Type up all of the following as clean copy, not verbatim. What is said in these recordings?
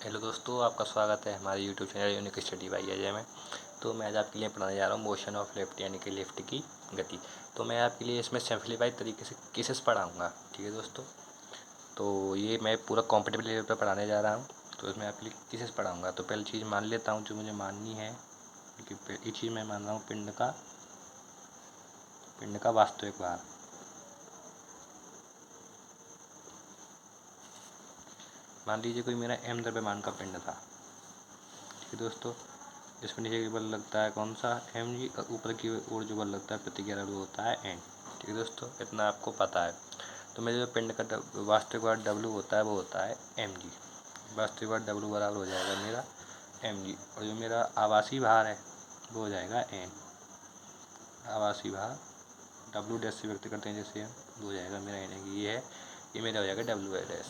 Hello दोस्तों, आपका स्वागत है हमारे YouTube channel unique study bye Ajay में। तो मैं आज आपके लिए पढ़ाने जा रहा हूँ मोशन ऑफ लिफ्ट यानी कि लिफ्ट की गति। तो मैं आपके लिए इसमें सिंप्लीफाइड तरीके से केसेस पढ़ाऊँगा। ठीक है दोस्तों, तो ये मैं पूरा कॉम्पिटिटिव लेवल पर पढ़ाने जा रहा हूँ। तो इसमें आपके लिए केसेस पढ़ाऊँगा। तो पहली चीज़ मान लेता हूँ जो मुझे माननी है कि ये चीज़ मैं मान रहा हूँ पिंड का वास्तविक भार। मान लीजिए कोई मेरा m द्रव्यमान का पिंड था। ठीक है दोस्तों, इसमें नीचे की बल लगता है कौन सा mg, और ऊपर की ओर जो बल लगता है प्रतिक्रिया बल होता है n। ठीक है दोस्तों, इतना आपको पता है। तो मेरे जो पिंड का वास्तविक भार w होता है वो होता है mg। वास्तविक भार w बराबर हो जाएगा मेरा mg, और जो मेरा आवासीय भार है वो हो जाएगा n। आवासीय भार w डैश से व्यक्त करते हैं जैसे हम, वो हो जाएगा मेरा n। ये मेरा हो जाएगा w डैश,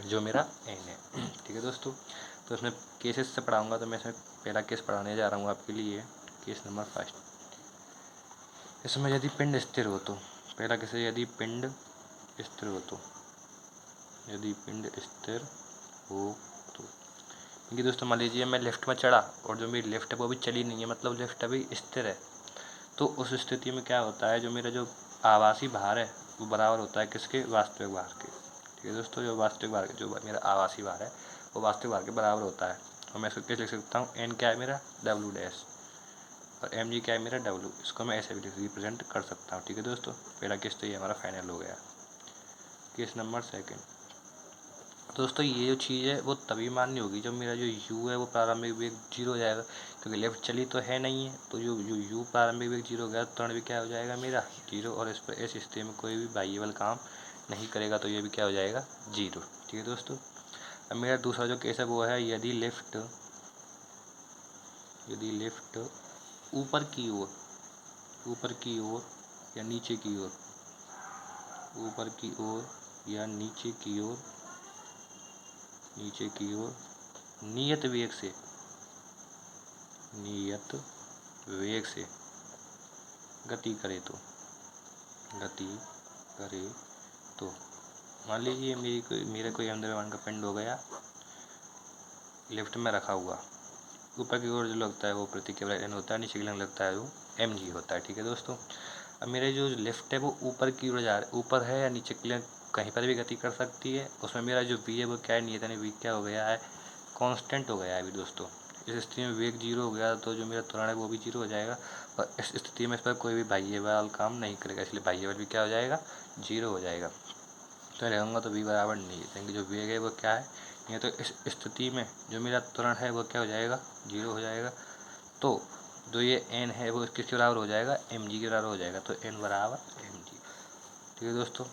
जो मेरा n है। ठीक है दोस्तों, तो इसमें केसेस से पढ़ाऊँगा। तो मैं इसमें पहला केस पढ़ाने जा रहा हूँ आपके लिए, केस नंबर 1। इसमें यदि पिंड स्थिर हो तो पहला केस है, यदि पिंड स्थिर हो तो, यदि पिंड स्थिर हो तो क्योंकि दोस्तों मान लीजिए मैं लिफ्ट में चढ़ा और जो मेरी लिफ्ट है वो अभी चली नहीं है, मतलब लिफ्ट अभी स्थिर है। तो उस स्थिति में क्या होता है, जो मेरा जो आवासीय भार है वो बराबर होता है किसके, वास्तविक भार के। ठीक है दोस्तों, जो वास्तविक भार जो मेरा आवासीय भार है वो वास्तविक भार के बराबर होता है। और मैं इसको कैसे लिख सकता हूँ, n क्या है मेरा w डैश, और mg क्या है मेरा w। इसको मैं ऐसे भी रिप्रेजेंट कर सकता हूँ। ठीक है दोस्तों, पहला केस तो ये हमारा फाइनल हो गया। Case number 2। दोस्तों ये जो चीज़ है वो तभी मान्य होगी जब मेरा जो u है वो प्रारंभिक वेग 0 हो जाएगा, क्योंकि लिफ्ट चली तो है नहीं है। तो जो u प्रारंभिक वेग 0 हो गया, त्वरण भी क्या हो जाएगा मेरा 0, और इस पर इस स्थिति में कोई भी बाह्य बल काम नहीं करेगा, तो ये भी क्या हो जाएगा 0। ठीक है दोस्तों, अब मेरा दूसरा जो केस है वो है, यदि लिफ्ट ऊपर की ओर या नीचे की ओर, ऊपर की ओर या नीचे की ओर नियत वेग से गति करे तो मान लीजिए मेरा कोई द्रव्यमान का पिंड हो गया, लिफ्ट में रखा हुआ। ऊपर की ओर जो लगता है वो प्रतिक्रिया बल n होता है, नीचे की ओर लगता है वो mg होता है। ठीक है दोस्तों, अब मेरे जो लिफ्ट है वो ऊपर की ओर ऊपर है या नीचे की ओर कहीं पर भी गति कर सकती है। उसमें मेरा जो v है वो क्या है, नियत यानी v क्या हो गया है, कांस्टेंट हो गया है अभी दोस्तों। इस स्थिति में वेग 0 हो गया तो जो मेरा त्वरण है वो भी 0 हो जाएगा, और इस स्थिति में इस पर कोई भी बाह्य बल काम नहीं करेगा, इसलिए बाह्य बल भी क्या हो जाएगा 0 हो जाएगा। तो रहूँगा तो v बराबर नहीं है, क्योंकि जो वेग है वो क्या है, ये तो इस स्थिति में जो मेरा त्वरण है वो क्या हो जाएगा 0 हो जाएगा। तो जो ये n है वो किसके बराबर हो जाएगा, mg के बराबर हो जाएगा। तो n बराबर mg। ठीक है दोस्तों,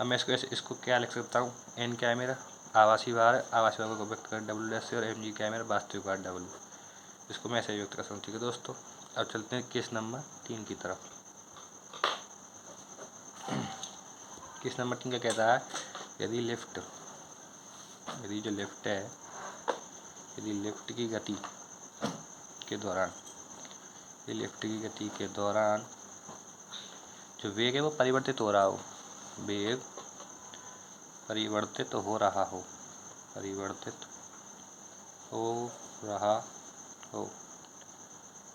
अब मैं इसको क्या लिख सकता हूँ, n क्या है मेरा आवासीय भार है, आवासीय भार को व्यक्त कर w डैश से, और mg क्या है मेरा वास्तविक भार w। इसको मैं ऐसे व्यक्त कर सकता हूँ। ठीक है दोस्तों, अब चलते हैं केस नंबर 3 की तरफ। केस नंबर 3 क्या कहता है, यदि जो लिफ्ट है, यदि लिफ्ट की गति के दौरान जो वेग है वो परिवर्तित हो रहा हो, वेग परिवर्तित हो रहा हो,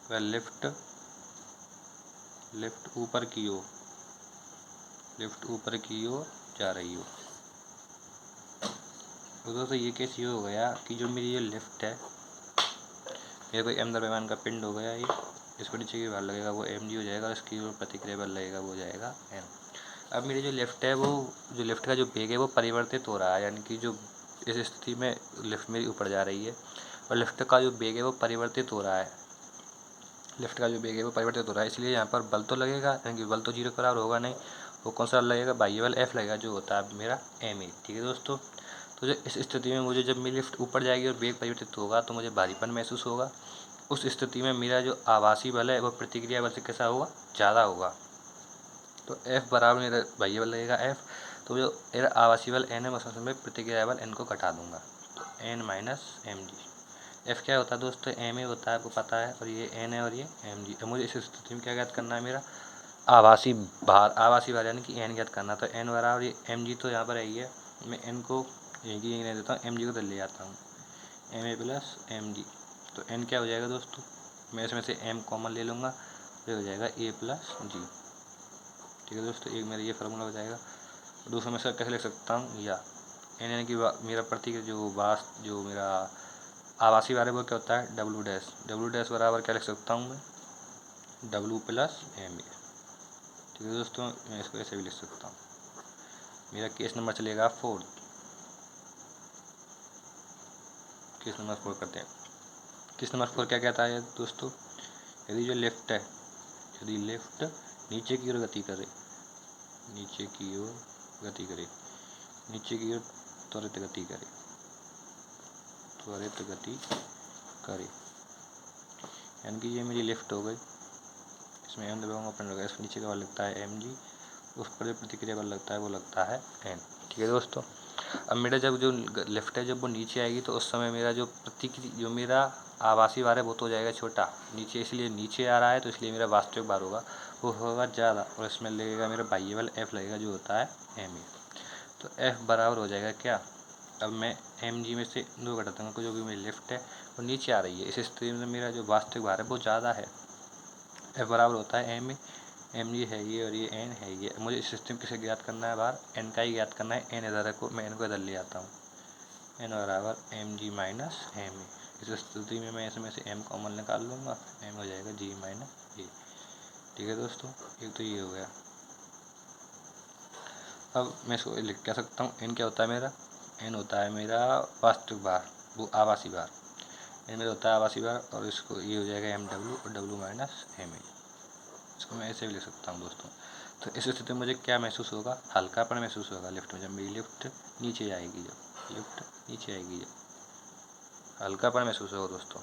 वह लिफ्ट ऊपर की ओर जा रही हो। तो दोस्तों ये केस ये हो गया कि जो मेरी ये लिफ्ट है, मेरे कोई m द्रव्यमान का पिंड हो गया, ये इस पर नीचे की भार लगेगा वो mg हो जाएगा, इसकी ओर प्रतिक्रिया बल लगेगा वो हो जाएगा n। अब मेरी जो लिफ्ट है वो जो लिफ्ट का जो वेग है वो परिवर्तित हो रहा है, यानी कि जो इस स्थिति में लिफ्ट मेरी ऊपर जा रही है और लिफ्ट का जो वेग है वो परिवर्तित हो रहा है, इसलिए यहाँ पर बल तो लगेगा, यानी कि बल तो 0 के बराबर होगा नहीं। वो कौन सा लगेगा, बाह्य बल F लगेगा, जो होता है मेरा ma। ठीक है दोस्तों, तो जो इस स्थिति में मुझे जब मेरी लिफ्ट ऊपर जाएगी और वेग परिवर्तित होगा तो मुझे भारीपन महसूस होगा। उस स्थिति में मेरा जो आवासीय बल है वो प्रतिक्रिया बल से कैसा होगा, ज़्यादा होगा। तो F बराबर मेरा बाह्य बल लगेगा F। तो जो मेरा आवासीय बल n है, मैं उसमें प्रतिक्रिया बल n को घटा दूंगा, तो n माइनस mg। F क्या होता है दोस्तों, ma होता है, आपको पता है, और ये n है और ये mg। तो मुझे इस स्थिति में क्या ज्ञात करना है, मेरा आवासीय भार यानी कि n ज्ञात करना। तो n बराबर ये mg तो यहाँ पर है ही है, मैं n को एक ही नहीं देता हूँ, एम जी को इधर ले आता हूँ, M A plus M G. तो एन क्या हो जाएगा दोस्तों, मैं इसमें से एम कॉमन ले लूँगा, तो हो जाएगा ए प्लस जी। ठीक है दोस्तों, एक मेरा ये फार्मूला हो जाएगा। दूसरा मैं सर कैसे लिख सकता हूँ, या एन एन की मेरा प्रतीक जो मेरा आभासी वेरिएबल क्या होता है, डब्ल्यू डैश। डब्ल्यू डैश बराबर क्या लिख सकता हूँ मैं, डब्ल्यू प्लस एम ए। ठीक है दोस्तों, मैं इसको ऐसे भी लिख सकता हूँ। मेरा केस नंबर चलेगा 4, केस नंबर 4 करते हैं। केस नंबर 4 क्या कहता है दोस्तों, यदि जो लेफ्ट है, यदि लेफ्ट नीचे की ओर गति करे, नीचे की ओर गति करे, नीचे की ओर त्वरित गति करे, त्वरित गति करे, यानी कि ये मेरी लेफ्ट हो गई, इसमें एम दबाऊंगा, अपन लगा, इसमें नीचे का बल लगता है एम जी, उस पर जो प्रतिक्रिया बल लगता है वो लगता है एन। ठीक है दोस्तों, अब मेरा जब जो लेफ्ट है जब वो नीचे आएगी तो उस समय मेरा जो मेरा आभासी भार है वो तो हो जाएगा छोटा नीचे, इसलिए नीचे आ रहा है तो इसलिए मेरा वास्तविक भार होगा वो होगा ज़्यादा, और इसमें लगेगा मेरा बाह्य बल एफ लगेगा जो होता है एम ए। तो एफ बराबर हो जाएगा क्या, अब मैं एम जी में से 2 घटाता हूँ, जो कि मेरी लेफ्ट है वो नीचे आ रही है, इस स्थिति में मेरा जो वास्तविक भार है वो ज़्यादा है। एफ बराबर होता है एम ए, एम जी है ये और ये एन है ये। मुझे इस सिस्टम किसे ज्ञात करना है, बार एन का ही ज्ञात करना है। एन इधर को, मैं एन को इधर ले आता हूँ, एन बराबर M G minus M A. इस स्थिति में मैं इसमें से एम कॉमन निकाल लूँगा, एम हो जाएगा जी माइनस ए। ठीक है दोस्तों, एक तो ये हो गया। अब मैं इसको लिख कह सकता हूँ, एन क्या होता है मेरा, एन होता है मेरा वास्तविक भार, वो आभासी भार, एन मेरा होता है आभासी भार, और इसको ये हो जाएगा एम डब्ल्यू और डब्ल्यू माइनस एम ए। इसको मैं ऐसे भी लिख सकता हूँ दोस्तों। तो इस स्थिति में मुझे क्या महसूस होगा, हल्कापन महसूस होगा लिफ्ट में, जब मेरी लिफ्ट नीचे आएगी, जब लिफ्ट नीचे आएगी जब हल्कापन महसूस होगा दोस्तों।